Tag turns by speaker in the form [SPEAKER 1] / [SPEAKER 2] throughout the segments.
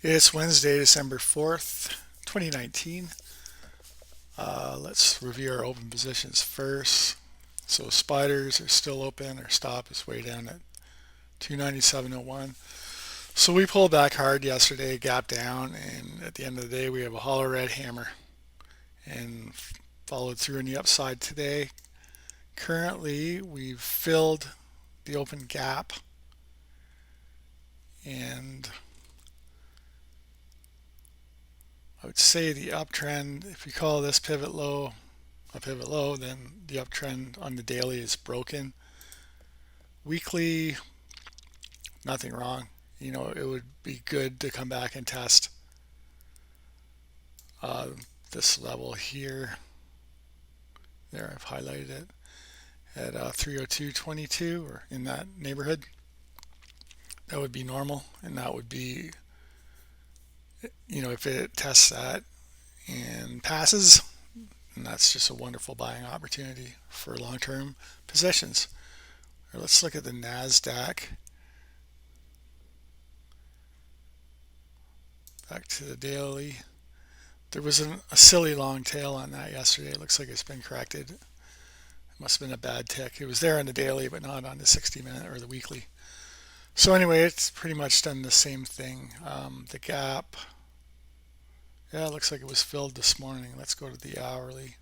[SPEAKER 1] It's Wednesday, December 4th, 2019. Let's review our open positions first. So spiders are still open. Our stop is way down at 297.01. So we pulled back hard yesterday, gap down, and at the end of the day we have a hollow red hammer and followed through on the upside today. Currently we've filled the open gap, and I would say the uptrend, if you call this pivot low a pivot low, then the uptrend on the daily is broken. Weekly, nothing wrong. It would be good to come back and test uh, this level here. There, I've highlighted it at 302.22 or in that neighborhood. That would be normal, and that would be, if it tests that and passes, and that's just a wonderful buying opportunity for long-term positions. Let's look at the NASDAQ. Back to the daily. There was a silly long tail on that yesterday. It looks like it's been corrected. It must have been a bad tick. It was there on the daily, but not on the 60-minute or the weekly. So anyway, it's pretty much done the same thing. The gap, yeah, it looks like it was filled this morning. Let's go to the hourly.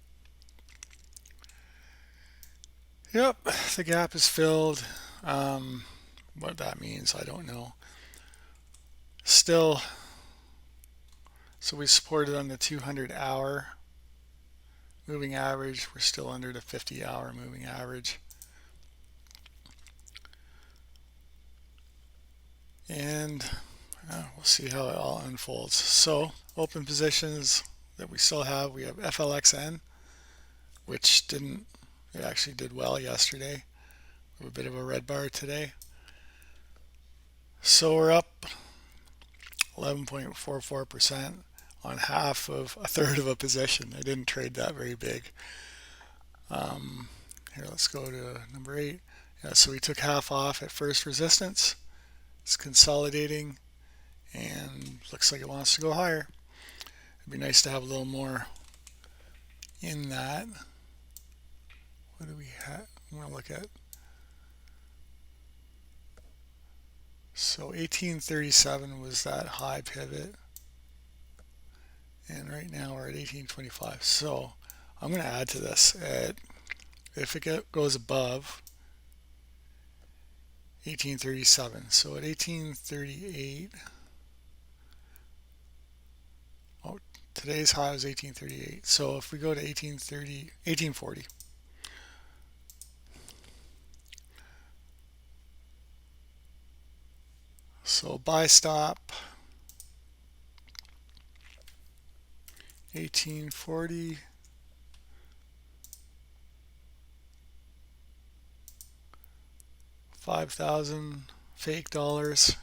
[SPEAKER 1] Yep, the gap is filled. What that means, I don't know. Still, so we supported on the 200-hour moving average. We're still under the 50-hour moving average. And we'll see how it all unfolds. So open positions that we still have, we have FLXN, which it actually did well yesterday. We have a bit of a red bar today. So we're up 11.44% on half of a third of a position. I didn't trade that very big. Here, let's go to number 8. Yeah, so we took half off at first resistance. It's consolidating and looks like it wants to go higher. It'd be nice to have a little more in that. What do we have? I'm going to look at. So 1837 was that high pivot, and right now we're at 1825. So I'm going to add to this if it goes above 1837. So at 1838, today's high was 1838. So if we go to 1840, so buy stop 1840. $5,000 fake dollars.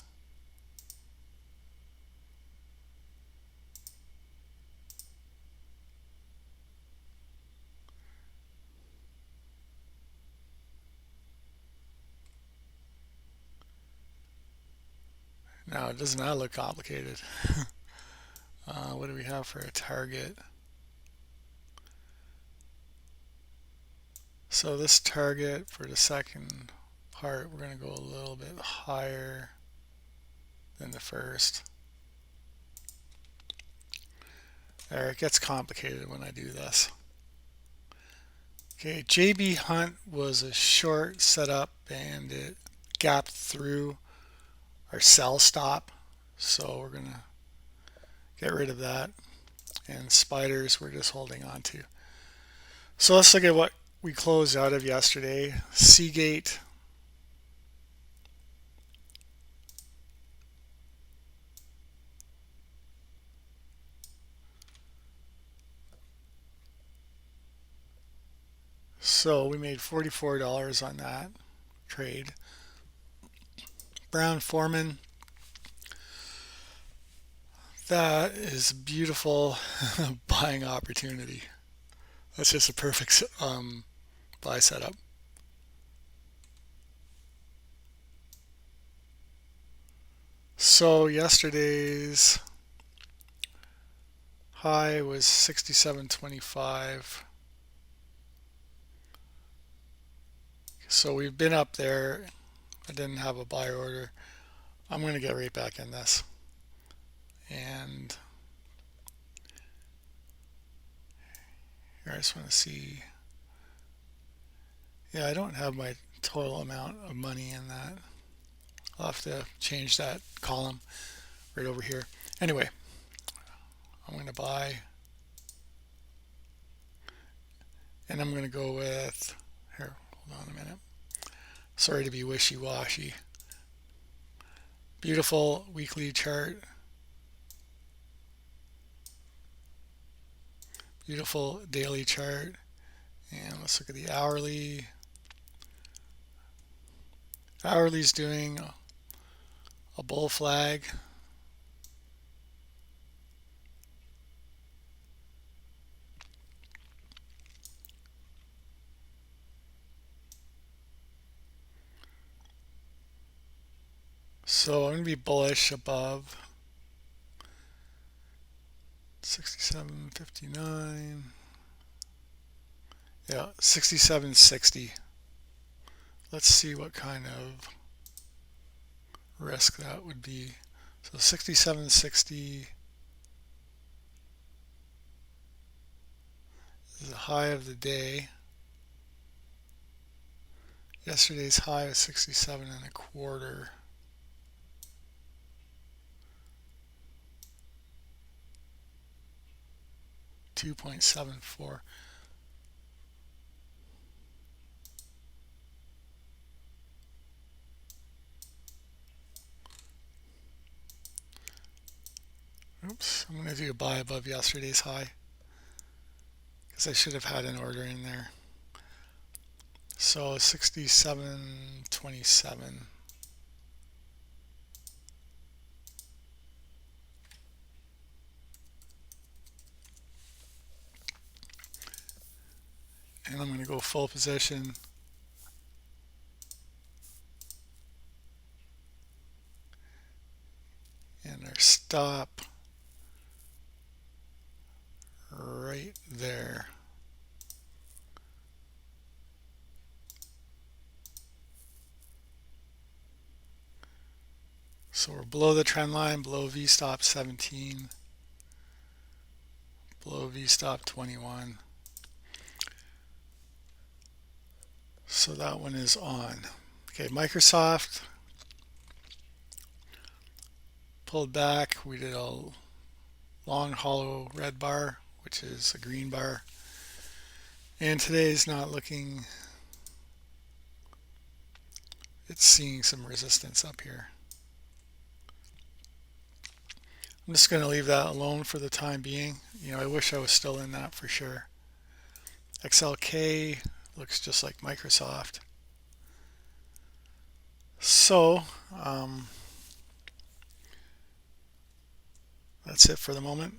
[SPEAKER 1] Now, it does not look complicated. What do we have for a target? So this target for the second part, we're going to go a little bit higher than the first. There, it gets complicated when I do this. Okay, JB Hunt was a short setup and it gapped through our sell stop. So we're going to get rid of that. And spiders we're just holding on to. So let's look at what we closed out of yesterday. Seagate. So we made $44 on that trade. Brown Foreman. That is a beautiful buying opportunity. That's just a perfect buy setup. So yesterday's High was 67.25. So we've been up there. I didn't have a buy order. I'm going to get right back in this. And here I just want to see. Yeah, I don't have my total amount of money in that. I'll have to change that column right over here. Anyway, I'm going to buy. And I'm going to go with, here, hold on a minute. Sorry to be wishy-washy. Beautiful weekly chart. Beautiful daily chart. And let's look at the hourly. Hourly's doing a bull flag. So I'm going to be bullish above 67.59. Yeah, 67.60. Let's see what kind of risk that would be. So 67.60 is the high of the day. Yesterday's high was 67.25. 2.74. Oops, I'm going to do a buy above yesterday's high because I should have had an order in there. So 67.27. And I'm going to go full position. And our stop right there. So we're below the trend line, below V-stop 17, below V-stop 21. So that one is on. Okay, Microsoft pulled back. We did a long hollow red bar, which is a green bar. And today's not looking, it's seeing some resistance up here. I'm just going to leave that alone for the time being. You know, I wish I was still in that for sure. XLK looks just like Microsoft. So, that's it for the moment.